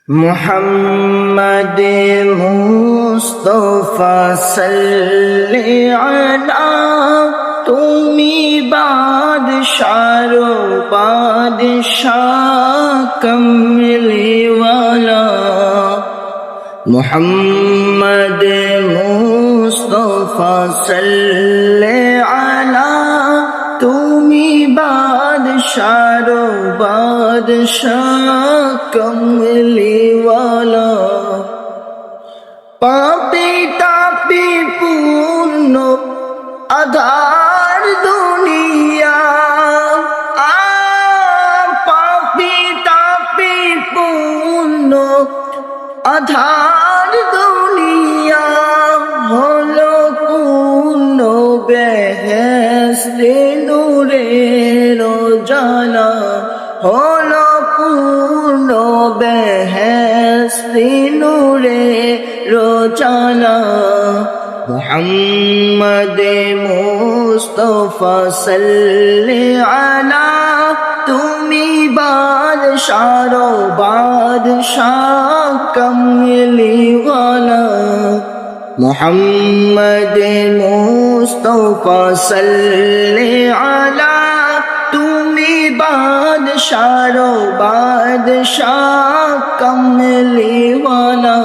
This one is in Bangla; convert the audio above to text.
محمد মুস্তাফা সাল্লি আলা তুমি বাদশার বাদশাহ কমলিওয়ালা محمد মুস্তাফা সাল্লি আলা তুমি বাদশার বাদশাহ কমলিওয়ালা পাপী তাপী পূর্ণ আধার দুনিয়া পাপী তাপী পূর্ণ আধার দুনিয়া হলো পূর্ণ বেহেশতে নূরের উজালা হলো পূর্ণ বেহেশতে নূরের উজালা মুহাম্মদ মুস্তাফা সাল্লি আলা তুমি বাদশার বাদশাহ কমলিওয়ালা মুহাম্মদ মুস্তাফা সাল্লি আলা তুমি বাদশার বাদশাহ কমলিওয়ালা